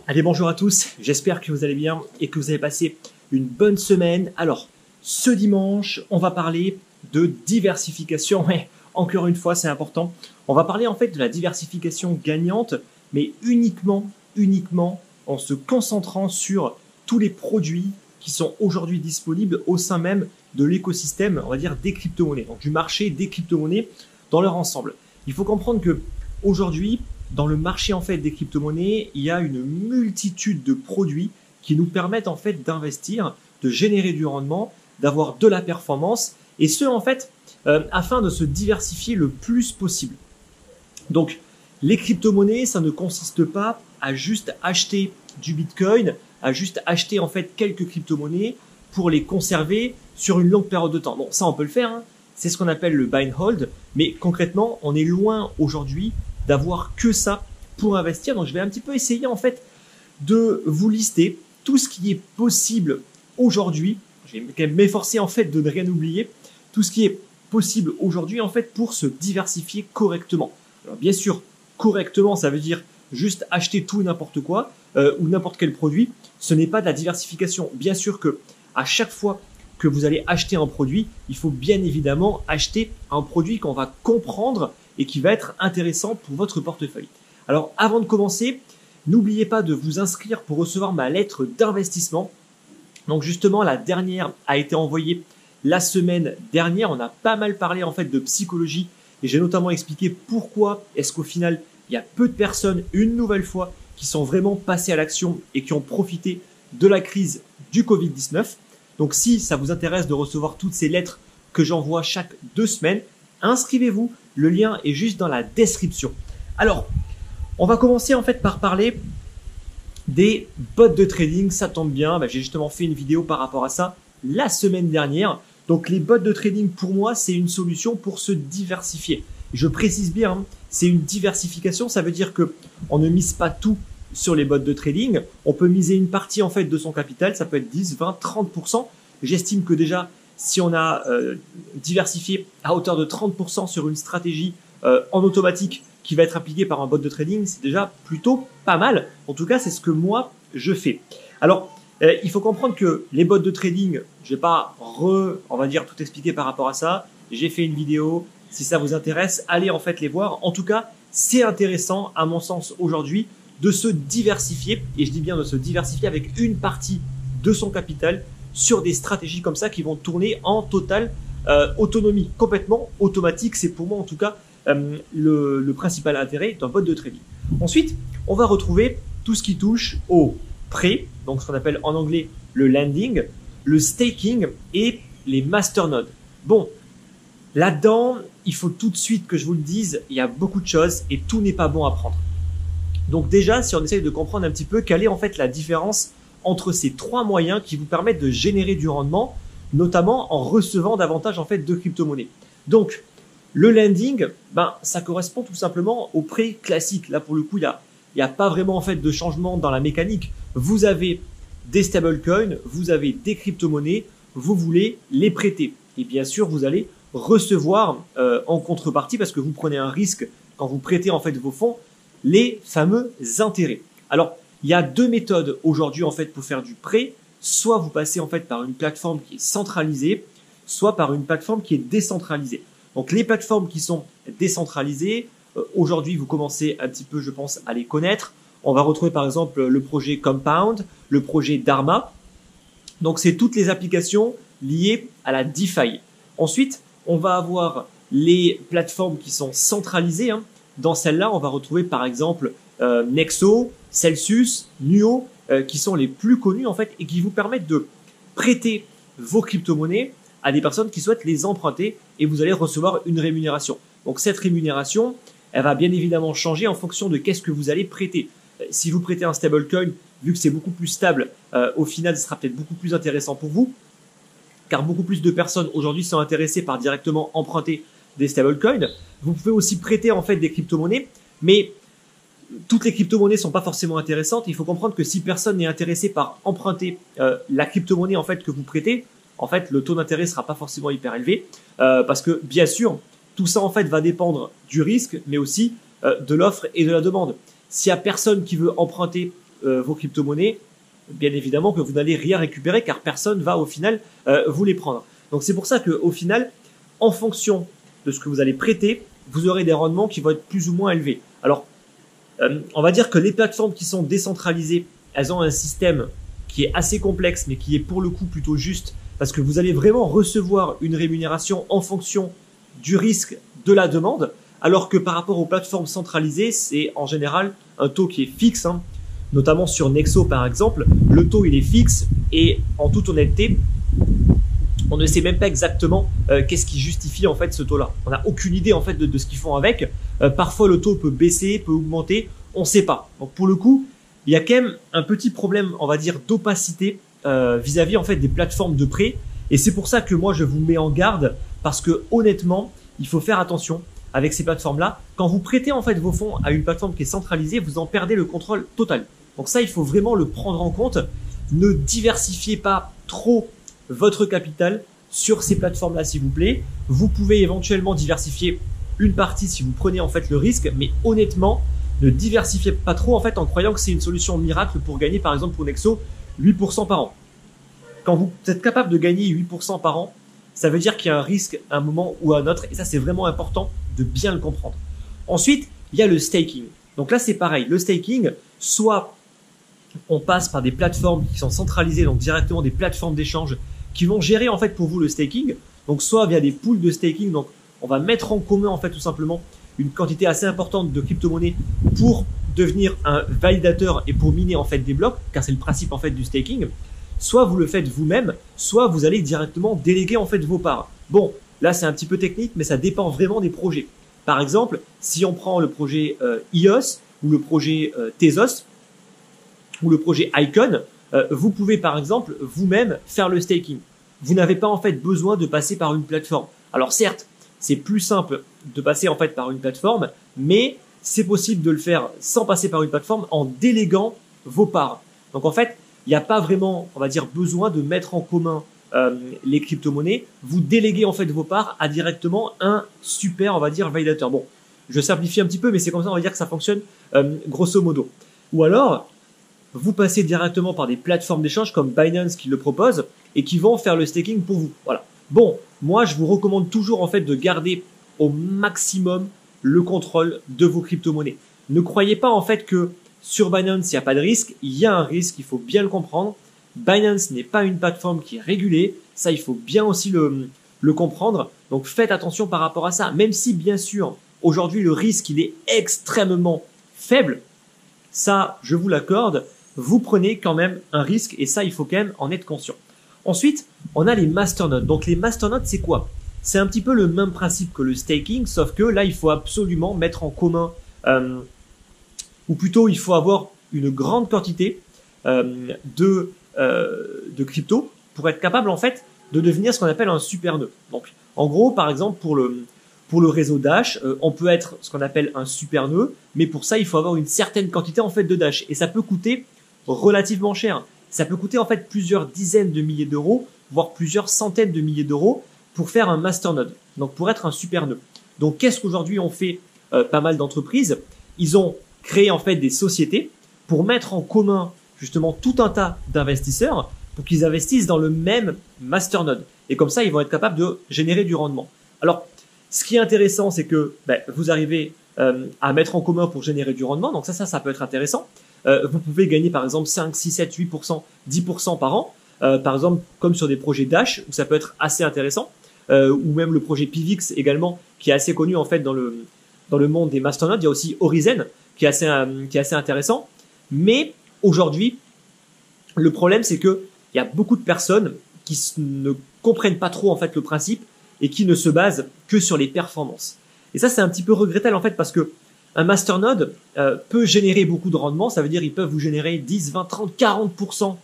Allez, bonjour à tous, j'espère que vous allez bien et que vous avez passé une bonne semaine. Alors, ce dimanche, on va parler de diversification. Ouais, encore une fois, c'est important. On va parler en fait de la diversification gagnante, mais uniquement en se concentrant sur tous les produits qui sont aujourd'hui disponibles au sein même de l'écosystème, on va dire, des crypto-monnaies, donc du marché des crypto-monnaies dans leur ensemble. Il faut comprendre que aujourd'hui, dans le marché en fait des crypto-monnaies, il y a une multitude de produits qui nous permettent en fait d'investir, de générer du rendement, d'avoir de la performance, et ce en fait afin de se diversifier le plus possible. Donc les crypto-monnaies, ça ne consiste pas à juste acheter du Bitcoin, à juste acheter en fait quelques crypto-monnaies pour les conserver sur une longue période de temps. Bon, ça on peut le faire, hein. C'est ce qu'on appelle le buy and hold, mais concrètement, on est loin aujourd'hui d'avoir que ça pour investir. Donc je vais un petit peu essayer en fait de vous lister tout ce qui est possible aujourd'hui. Je vais quand même m'efforcer en fait de ne rien oublier. Tout ce qui est possible aujourd'hui en fait pour se diversifier correctement. Alors bien sûr, correctement, ça veut dire juste acheter tout et n'importe quoi ou n'importe quel produit. Ce n'est pas de la diversification. Bien sûr que à chaque fois que vous allez acheter un produit, il faut bien évidemment acheter un produit qu'on va comprendre et qui va être intéressant pour votre portefeuille. Alors avant de commencer, n'oubliez pas de vous inscrire pour recevoir ma lettre d'investissement. Donc justement, la dernière a été envoyée la semaine dernière. On a pas mal parlé en fait de psychologie et j'ai notamment expliqué pourquoi est-ce qu'au final, il y a peu de personnes, une nouvelle fois, qui sont vraiment passées à l'action et qui ont profité de la crise du Covid-19. Donc si ça vous intéresse de recevoir toutes ces lettres que j'envoie chaque 2 semaines, inscrivez-vous. Le lien est juste dans la description. Alors, on va commencer en fait par parler des bots de trading. Ça tombe bien, j'ai justement fait une vidéo par rapport à ça la semaine dernière. Donc les bots de trading, pour moi, c'est une solution pour se diversifier. Je précise bien, hein, c'est une diversification. Ça veut dire que on ne mise pas tout sur les bots de trading. On peut miser une partie en fait de son capital. Ça peut être 10, 20, 30%. J'estime que déjà, si on a diversifié à hauteur de 30% sur une stratégie en automatique qui va être appliquée par un bot de trading, c'est déjà plutôt pas mal. En tout cas, c'est ce que moi, je fais. Alors, il faut comprendre que les bots de trading, je vais pas on va dire tout expliquer par rapport à ça. J'ai fait une vidéo. Si ça vous intéresse, allez en fait les voir. En tout cas, c'est intéressant, à mon sens, aujourd'hui, de se diversifier. Et je dis bien de se diversifier avec une partie de son capital sur des stratégies comme ça qui vont tourner en totale autonomie, complètement automatique. C'est pour moi en tout cas le principal intérêt d'un bot de trading. Ensuite, on va retrouver tout ce qui touche au prêt, donc ce qu'on appelle en anglais le lending, le staking et les masternodes. Bon, là-dedans, il faut tout de suite que je vous le dise, il y a beaucoup de choses et tout n'est pas bon à prendre. Donc déjà, si on essaye de comprendre un petit peu quelle est en fait la différence entre ces 3 moyens qui vous permettent de générer du rendement, notamment en recevant davantage en fait de crypto-monnaies. Donc, le lending, ça correspond tout simplement au prêt classique. Là, pour le coup, il y a pas vraiment en fait de changement dans la mécanique. Vous avez des stablecoins, vous avez des crypto-monnaies, vous voulez les prêter. Et bien sûr, vous allez recevoir en contrepartie, parce que vous prenez un risque quand vous prêtez en fait vos fonds, les fameux intérêts. Alors, il y a 2 méthodes aujourd'hui en fait pour faire du prêt. Soit vous passez en fait par une plateforme qui est centralisée, soit par une plateforme qui est décentralisée. Donc les plateformes qui sont décentralisées, aujourd'hui vous commencez un petit peu, je pense, à les connaître. On va retrouver par exemple le projet Compound, le projet Dharma. Donc c'est toutes les applications liées à la DeFi. Ensuite, on va avoir les plateformes qui sont centralisées, hein. Dans celles-là, on va retrouver par exemple Nexo, Celsius, Nuo, qui sont les plus connus en fait et qui vous permettent de prêter vos crypto-monnaies à des personnes qui souhaitent les emprunter et vous allez recevoir une rémunération. Donc cette rémunération, elle va bien évidemment changer en fonction de qu'est-ce que vous allez prêter. Si vous prêtez un stablecoin, vu que c'est beaucoup plus stable, au final, ce sera peut-être beaucoup plus intéressant pour vous, car beaucoup plus de personnes aujourd'hui sont intéressées par directement emprunter des stablecoins. Vous pouvez aussi prêter en fait des crypto-monnaies, mais toutes les crypto-monnaies sont pas forcément intéressantes. Il faut comprendre que si personne n'est intéressé par emprunter la crypto-monnaie en fait que vous prêtez, en fait, le taux d'intérêt sera pas forcément hyper élevé parce que, bien sûr, tout ça, en fait, va dépendre du risque, mais aussi de l'offre et de la demande. S'il y a personne qui veut emprunter vos crypto-monnaies, bien évidemment que vous n'allez rien récupérer car personne va au final vous les prendre. Donc c'est pour ça qu'au final, en fonction de ce que vous allez prêter, vous aurez des rendements qui vont être plus ou moins élevés. Alors, on va dire que les plateformes qui sont décentralisées, elles ont un système qui est assez complexe, mais qui est pour le coup plutôt juste, parce que vous allez vraiment recevoir une rémunération en fonction du risque de la demande, alors que par rapport aux plateformes centralisées, c'est en général un taux qui est fixe, hein. Notamment sur Nexo par exemple, le taux il est fixe et en toute honnêteté, on ne sait même pas exactement qu'est-ce qui justifie en fait ce taux-là. On n'a aucune idée en fait de ce qu'ils font avec. Parfois le taux peut baisser, peut augmenter, on ne sait pas. Donc pour le coup, il y a quand même un petit problème, on va dire, d'opacité vis-à-vis en fait des plateformes de prêt. Et c'est pour ça que moi je vous mets en garde parce que honnêtement, il faut faire attention avec ces plateformes-là. Quand vous prêtez en fait vos fonds à une plateforme qui est centralisée, vous en perdez le contrôle total. Donc ça, il faut vraiment le prendre en compte. Ne diversifiez pas trop votre capital sur ces plateformes-là, s'il vous plaît. Vous pouvez éventuellement diversifier une partie si vous prenez en fait le risque, mais honnêtement, ne diversifiez pas trop en fait en croyant que c'est une solution miracle pour gagner, par exemple pour Nexo, 8% par an. Quand vous êtes capable de gagner 8% par an, ça veut dire qu'il y a un risque à un moment ou à un autre, et ça c'est vraiment important de bien le comprendre. Ensuite, il y a le staking. Donc là, c'est pareil. Le staking, soit on passe par des plateformes qui sont centralisées, donc directement des plateformes d'échange qui vont gérer en fait pour vous le staking. Donc soit via des pools de staking, donc on va mettre en commun en fait tout simplement une quantité assez importante de crypto-monnaies pour devenir un validateur et pour miner en fait des blocs, car c'est le principe en fait du staking. Soit vous le faites vous-même, soit vous allez directement déléguer en fait vos parts. Bon, là c'est un petit peu technique, mais ça dépend vraiment des projets. Par exemple, si on prend le projet EOS ou le projet Tezos ou le projet Icon, vous pouvez par exemple vous-même faire le staking. Vous n'avez pas en fait besoin de passer par une plateforme. Alors certes, c'est plus simple de passer en fait par une plateforme, mais c'est possible de le faire sans passer par une plateforme en déléguant vos parts. Donc en fait, il n'y a pas vraiment, on va dire, besoin de mettre en commun les crypto-monnaies. Vous déléguez en fait vos parts à directement un super, on va dire, validateur. Bon, je simplifie un petit peu, mais c'est comme ça, on va dire que ça fonctionne grosso modo. Ou alors, vous passez directement par des plateformes d'échange comme Binance qui le propose et qui vont faire le staking pour vous. Voilà. Bon, moi, je vous recommande toujours en fait de garder au maximum le contrôle de vos crypto-monnaies. Ne croyez pas en fait que sur Binance, il n'y a pas de risque. Il y a un risque, il faut bien le comprendre. Binance n'est pas une plateforme qui est régulée. Ça, il faut bien aussi le comprendre. Donc, faites attention par rapport à ça. Même si, bien sûr, aujourd'hui, le risque, il est extrêmement faible. Ça, je vous l'accorde. Vous prenez quand même un risque et ça, il faut quand même en être conscient. Ensuite, on a les masternodes. Donc, les masternodes, c'est quoi? C'est un petit peu le même principe que le staking, sauf que là, il faut absolument mettre en commun, ou plutôt, il faut avoir une grande quantité de crypto pour être capable, en fait, de devenir ce qu'on appelle un super nœud. Donc, en gros, par exemple, pour le réseau Dash, on peut être ce qu'on appelle un super nœud, mais pour ça, il faut avoir une certaine quantité, en fait, de Dash. Et ça peut coûter relativement cher. Ça peut coûter, en fait, plusieurs dizaines de milliers d'euros, voire plusieurs centaines de milliers d'euros pour faire un masternode. Donc, pour être un super nœud. Donc, qu'est-ce qu'aujourd'hui ont fait pas mal d'entreprises? Ils ont créé, en fait, des sociétés pour mettre en commun, justement, tout un tas d'investisseurs pour qu'ils investissent dans le même masternode. Et comme ça, ils vont être capables de générer du rendement. Alors, ce qui est intéressant, c'est que vous arrivez à mettre en commun pour générer du rendement. Donc ça peut être intéressant. Vous pouvez gagner par exemple 5, 6, 7, 8%, 10% par an. Par exemple, comme sur des projets Dash, où ça peut être assez intéressant. Ou même le projet Pivix également, qui est assez connu en fait dans le monde des masternodes. Il y a aussi Horizen, qui est assez intéressant. Mais aujourd'hui, le problème, c'est que il y a beaucoup de personnes qui ne comprennent pas trop en fait le principe et qui ne se basent que sur les performances. Et ça, c'est un petit peu regrettable en fait parce que un masternode peut générer beaucoup de rendement. Ça veut dire ils peuvent vous générer 10, 20, 30, 40%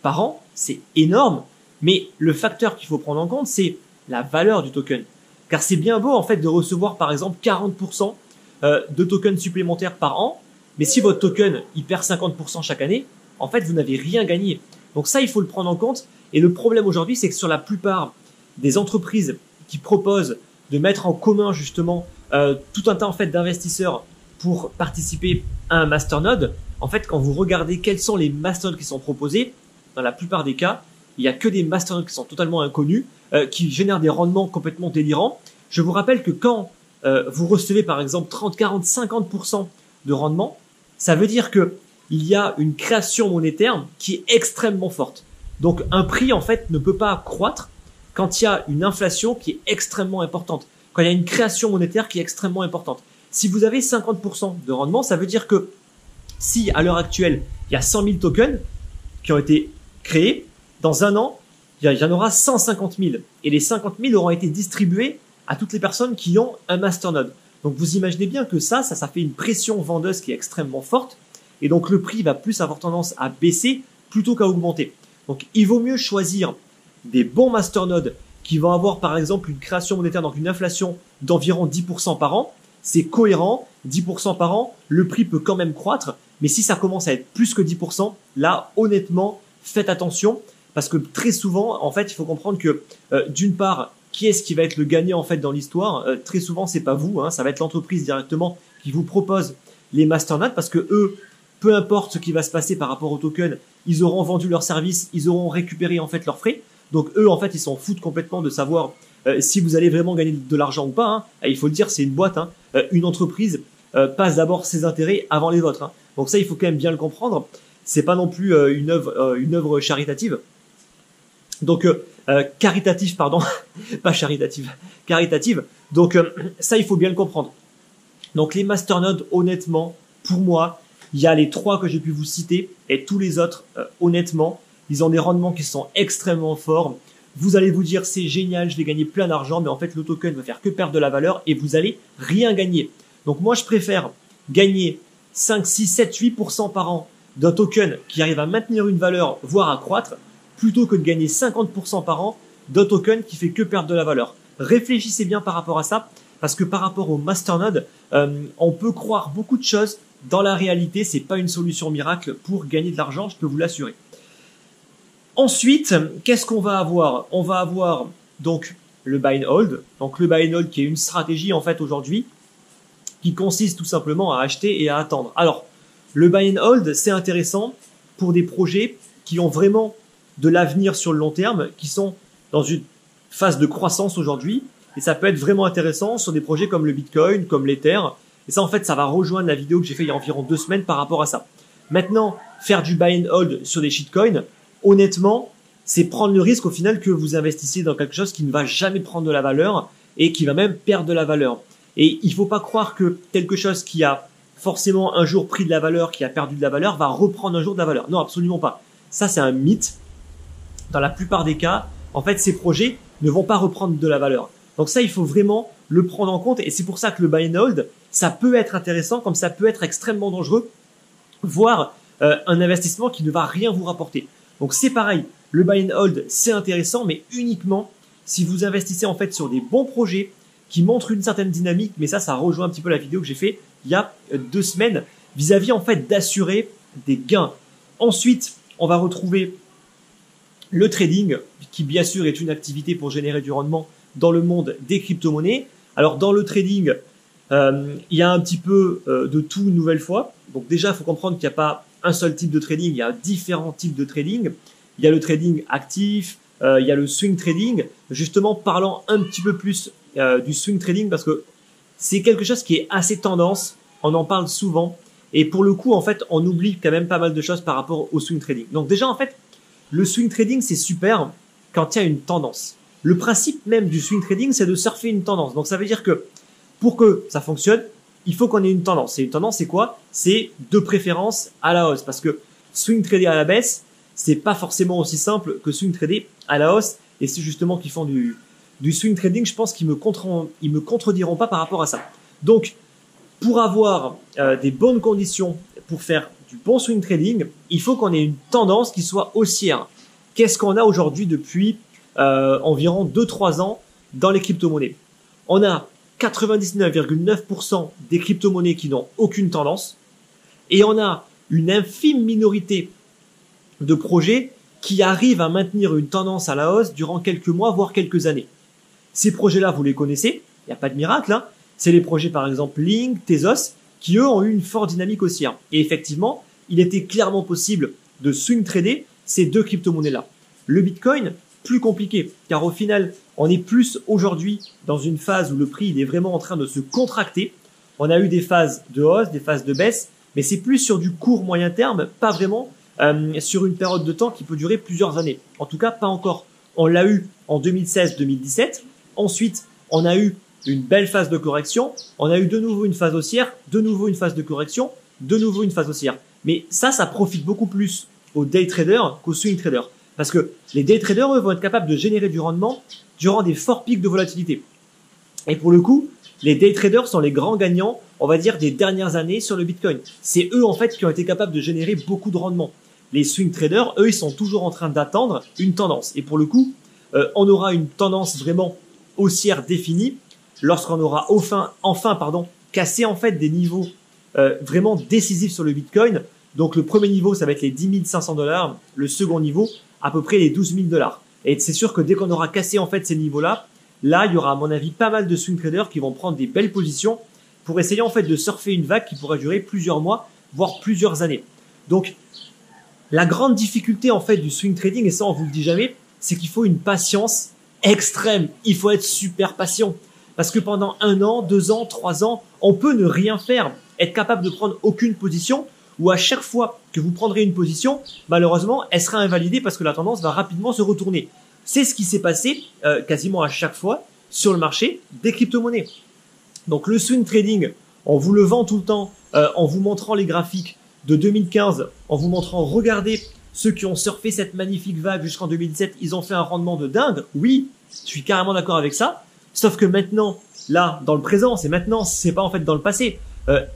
par an. C'est énorme. Mais le facteur qu'il faut prendre en compte, c'est la valeur du token. Car c'est bien beau en fait de recevoir par exemple 40% de tokens supplémentaires par an. Mais si votre token il perd 50% chaque année, en fait vous n'avez rien gagné. Donc ça, il faut le prendre en compte. Et le problème aujourd'hui, c'est que sur la plupart des entreprises qui proposent de mettre en commun justement tout un tas en fait d'investisseurs pour participer à un masternode, en fait, quand vous regardez quels sont les masternodes qui sont proposés, dans la plupart des cas, il n'y a que des masternodes qui sont totalement inconnus, qui génèrent des rendements complètement délirants. Je vous rappelle que quand vous recevez par exemple 30, 40, 50% de rendement, ça veut dire que il y a une création monétaire qui est extrêmement forte. Donc un prix en fait ne peut pas croître quand il y a une inflation qui est extrêmement importante, quand il y a une création monétaire qui est extrêmement importante. Si vous avez 50% de rendement, ça veut dire que si à l'heure actuelle, il y a 100 000 tokens qui ont été créés, dans un an, il y en aura 150 000. Et les 50 000 auront été distribués à toutes les personnes qui ont un masternode. Donc vous imaginez bien que ça fait une pression vendeuse qui est extrêmement forte. Et donc le prix va plus avoir tendance à baisser plutôt qu'à augmenter. Donc il vaut mieux choisir des bons masternodes qui vont avoir par exemple une création monétaire, donc une inflation d'environ 10% par an. C'est cohérent, 10% par an, le prix peut quand même croître. Mais si ça commence à être plus que 10%, là honnêtement, faites attention. Parce que très souvent, en fait, il faut comprendre que d'une part, qui est-ce qui va être le gagnant en fait dans l'histoire? Très souvent, c'est pas vous, hein, ça va être l'entreprise directement qui vous propose les masternodes parce que eux, peu importe ce qui va se passer par rapport au token, ils auront vendu leur service, ils auront récupéré en fait leurs frais. Donc eux, en fait, ils s'en foutent complètement de savoir si vous allez vraiment gagner de l'argent ou pas. Hein. Et il faut le dire, c'est une boîte. Hein. Une entreprise passe d'abord ses intérêts avant les vôtres. Hein. Donc ça, il faut quand même bien le comprendre. C'est pas non plus une œuvre charitative. Donc caritative, pardon, pas charitative, caritative. Donc ça, il faut bien le comprendre. Donc les masternodes, honnêtement, pour moi, il y a les 3 que j'ai pu vous citer et tous les autres, honnêtement, ils ont des rendements qui sont extrêmement forts. Vous allez vous dire c'est génial, je vais gagner plein d'argent, mais en fait le token va faire que perdre de la valeur et vous allez rien gagner. Donc moi je préfère gagner 5, 6, 7, 8% par an d'un token qui arrive à maintenir une valeur, voire à croître, plutôt que de gagner 50% par an d'un token qui fait que perdre de la valeur. Réfléchissez bien par rapport à ça, parce que par rapport au masternode, on peut croire beaucoup de choses. Dans la réalité, c'est pas une solution miracle pour gagner de l'argent, je peux vous l'assurer. Ensuite, qu'est-ce qu'on va avoir? On va avoir donc le buy and hold. Donc le buy and hold qui est une stratégie en fait aujourd'hui qui consiste tout simplement à acheter et à attendre. Alors, le buy and hold, c'est intéressant pour des projets qui ont vraiment de l'avenir sur le long terme, qui sont dans une phase de croissance aujourd'hui. Et ça peut être vraiment intéressant sur des projets comme le Bitcoin, comme l'Ether. Et ça, en fait, ça va rejoindre la vidéo que j'ai fait il y a environ 2 semaines par rapport à ça. Maintenant, faire du buy and hold sur des shitcoins, honnêtement, c'est prendre le risque au final que vous investissiez dans quelque chose qui ne va jamais prendre de la valeur et qui va même perdre de la valeur. Et il faut pas croire que quelque chose qui a forcément un jour pris de la valeur, qui a perdu de la valeur, va reprendre un jour de la valeur. Non, absolument pas. Ça, c'est un mythe. Dans la plupart des cas, en fait, ces projets ne vont pas reprendre de la valeur. Donc ça, il faut vraiment le prendre en compte. Et c'est pour ça que le buy and hold, ça peut être intéressant comme ça peut être extrêmement dangereux, voire un investissement qui ne va rien vous rapporter. Donc c'est pareil, le buy and hold, c'est intéressant, mais uniquement si vous investissez en fait sur des bons projets qui montrent une certaine dynamique. Mais ça rejoint un petit peu la vidéo que j'ai fait il y a 2 semaines vis-à-vis en fait d'assurer des gains. Ensuite, on va retrouver le trading, qui bien sûr est une activité pour générer du rendement dans le monde des crypto-monnaies. Alors dans le trading, il y a un petit peu de tout une nouvelle fois. Donc déjà, il faut comprendre qu'il n'y a pas un seul type de trading, il y a différents types de trading. Il y a le trading actif, il y a le swing trading. Justement, parlant un petit peu plus du swing trading, parce que c'est quelque chose qui est assez tendance, on en parle souvent, et pour le coup, en fait, on oublie quand même pas mal de choses par rapport au swing trading. Donc déjà, en fait, le swing trading, c'est super quand il y a une tendance. Le principe même du swing trading, c'est de surfer une tendance. Donc ça veut dire que pour que ça fonctionne, il faut qu'on ait une tendance. Et une tendance, c'est quoi? C'est de préférence à la hausse. Parce que swing trader à la baisse, c'est pas forcément aussi simple que swing trader à la hausse. Et c'est justement qu'ils font du swing trading, je pense qu'ils me contrediront pas par rapport à ça. Donc, pour avoir des bonnes conditions pour faire du bon swing trading, il faut qu'on ait une tendance qui soit haussière. Qu'est-ce qu'on a aujourd'hui depuis environ 2-3 ans dans les crypto-monnaies? On a 99,9% des crypto-monnaies qui n'ont aucune tendance et on a une infime minorité de projets qui arrivent à maintenir une tendance à la hausse durant quelques mois, voire quelques années. Ces projets-là, vous les connaissez, il n'y a pas de miracle, hein. C'est les projets par exemple Link, Tezos, qui eux ont eu une forte dynamique haussière. Et effectivement, il était clairement possible de swing trader ces deux crypto-monnaies-là. Le Bitcoin, plus compliqué, car au final, on est plus aujourd'hui dans une phase où le prix il est vraiment en train de se contracter. On a eu des phases de hausse, des phases de baisse, mais c'est plus sur du court moyen terme, pas vraiment sur une période de temps qui peut durer plusieurs années. En tout cas, pas encore. On l'a eu en 2016-2017. Ensuite, on a eu une belle phase de correction. On a eu de nouveau une phase haussière, de nouveau une phase de correction, de nouveau une phase haussière. Mais ça profite beaucoup plus aux day traders qu'aux swing traders. Parce que les day traders, eux, vont être capables de générer du rendement durant des forts pics de volatilité. Et pour le coup, les day traders sont les grands gagnants, on va dire, des dernières années sur le Bitcoin. C'est eux, en fait, qui ont été capables de générer beaucoup de rendement. Les swing traders, eux, ils sont toujours en train d'attendre une tendance. Et pour le coup, on aura une tendance vraiment haussière définie lorsqu'on aura enfin, cassé en fait des niveaux vraiment décisifs sur le Bitcoin. Donc le premier niveau, ça va être les 10 500 $. Le second niveau, à peu près les 12 000 $. Et c'est sûr que dès qu'on aura cassé en fait ces niveaux-là, là, il y aura à mon avis pas mal de swing traders qui vont prendre des belles positions pour essayer en fait de surfer une vague qui pourrait durer plusieurs mois, voire plusieurs années. Donc la grande difficulté en fait du swing trading, et ça on vous le dit jamais, c'est qu'il faut une patience extrême. Il faut être super patient. Parce que pendant 1 an, 2 ans, 3 ans, on peut ne rien faire, être capable de prendre aucune position, ou à chaque fois que vous prendrez une position, malheureusement, elle sera invalidée parce que la tendance va rapidement se retourner. C'est ce qui s'est passé quasiment à chaque fois sur le marché des crypto-monnaies. Donc le swing trading, en vous le vend tout le temps, en vous montrant les graphiques de 2015, en vous montrant, regardez, ceux qui ont surfé cette magnifique vague jusqu'en 2017, ils ont fait un rendement de dingue. Oui, je suis carrément d'accord avec ça. Sauf que maintenant, là, dans le présent, c'est maintenant, c'est pas en fait dans le passé.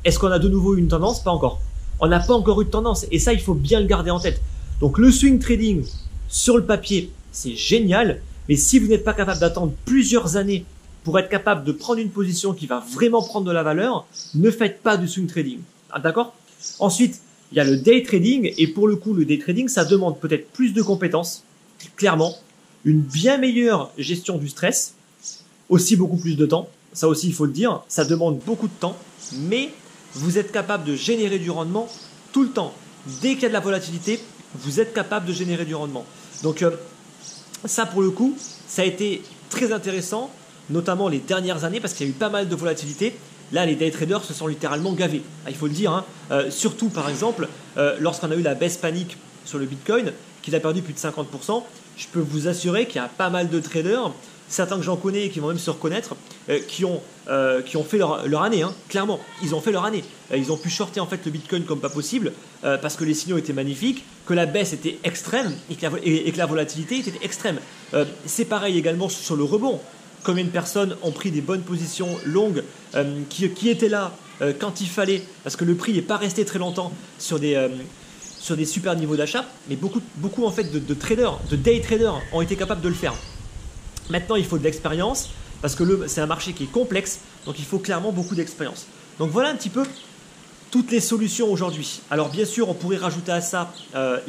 Est-ce qu'on a de nouveau une tendance? Pas encore. On n'a pas encore eu de tendance. Et ça, il faut bien le garder en tête. Donc le swing trading, sur le papier, c'est génial. Mais si vous n'êtes pas capable d'attendre plusieurs années pour être capable de prendre une position qui va vraiment prendre de la valeur, ne faites pas du swing trading. Ah, d'accord? Ensuite, il y a le day trading. Et pour le coup, le day trading, ça demande peut-être plus de compétences, clairement. Une bien meilleure gestion du stress. Aussi beaucoup plus de temps, ça aussi il faut le dire, ça demande beaucoup de temps, mais vous êtes capable de générer du rendement tout le temps. Dès qu'il y a de la volatilité, vous êtes capable de générer du rendement. Donc ça pour le coup, ça a été très intéressant, notamment les dernières années, parce qu'il y a eu pas mal de volatilité. Là, les day traders se sont littéralement gavés, il faut le dire, hein. Surtout par exemple, lorsqu'on a eu la baisse panique sur le Bitcoin, qu'il a perdu plus de 50%, je peux vous assurer qu'il y a pas mal de traders, certains que j'en connais et qui vont même se reconnaître, qui ont fait leur année, hein, clairement. Ils ont fait leur année. Ils ont pu shorter en fait le Bitcoin comme pas possible parce que les signaux étaient magnifiques, que la baisse était extrême et que la volatilité était extrême. C'est pareil également sur le rebond. Combien de personnes ont pris des bonnes positions longues qui étaient là quand il fallait, parce que le prix n'est pas resté très longtemps sur des super niveaux d'achat, mais beaucoup en fait de traders, de day traders ont été capables de le faire. Maintenant, il faut de l'expérience parce que c'est un marché qui est complexe, donc il faut clairement beaucoup d'expérience. Donc voilà un petit peu toutes les solutions aujourd'hui. Alors bien sûr, on pourrait rajouter à ça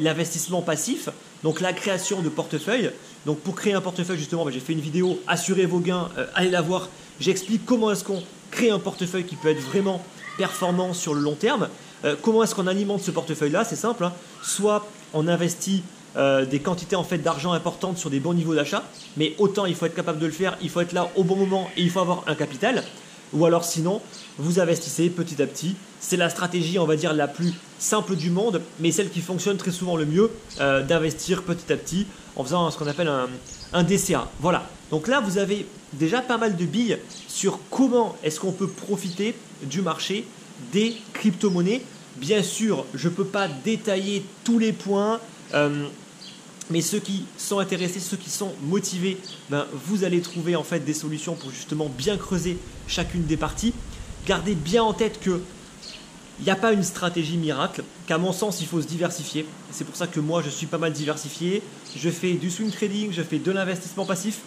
l'investissement passif, donc la création de portefeuille. Donc pour créer un portefeuille, justement, j'ai fait une vidéo, assurez vos gains, allez la voir. J'explique comment est-ce qu'on crée un portefeuille qui peut être vraiment performant sur le long terme. Comment est-ce qu'on alimente ce portefeuille-là? C'est simple, hein. Soit on investit des quantités en fait d'argent importantes sur des bons niveaux d'achat, mais autant il faut être capable de le faire, il faut être là au bon moment et il faut avoir un capital. Ou alors sinon, vous investissez petit à petit. C'est la stratégie, on va dire, la plus simple du monde, mais celle qui fonctionne très souvent le mieux, d'investir petit à petit en faisant ce qu'on appelle un DCA. Voilà. Donc là, vous avez déjà pas mal de billes sur comment est-ce qu'on peut profiter du marché des crypto-monnaies. Bien sûr, je ne peux pas détailler tous les points, mais ceux qui sont intéressés, ceux qui sont motivés, vous allez trouver en fait des solutions pour justement bien creuser chacune des parties. Gardez bien en tête que il n'y a pas une stratégie miracle, qu'à mon sens il faut se diversifier. C'est pour ça que moi je suis pas mal diversifié. Je fais du swing trading, je fais de l'investissement passif.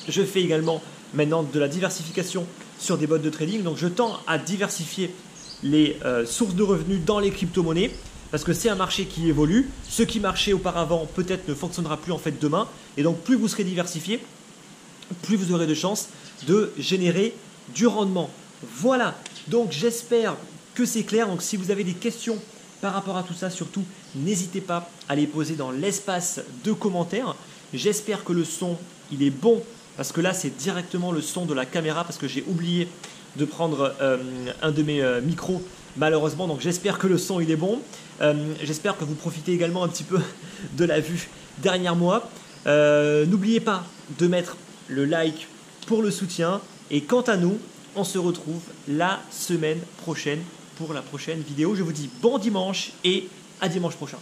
Je fais également maintenant de la diversification sur des bots de trading. Donc je tends à diversifier les sources de revenus dans les crypto-monnaies. parce que c'est un marché qui évolue. Ce qui marchait auparavant peut-être ne fonctionnera plus en fait demain. Et donc plus vous serez diversifié, plus vous aurez de chances de générer du rendement. Voilà, donc j'espère que c'est clair. Donc si vous avez des questions par rapport à tout ça, surtout, n'hésitez pas à les poser dans l'espace de commentaires. J'espère que le son, il est bon, parce que là, c'est directement le son de la caméra, parce que j'ai oublié de prendre un de mes micros, malheureusement. Donc j'espère que le son, il est bon. J'espère que vous profitez également un petit peu de la vue derrière moi. N'oubliez pas de mettre le like pour le soutien. Et quant à nous, on se retrouve la semaine prochaine pour la prochaine vidéo. Je vous dis bon dimanche et à dimanche prochain.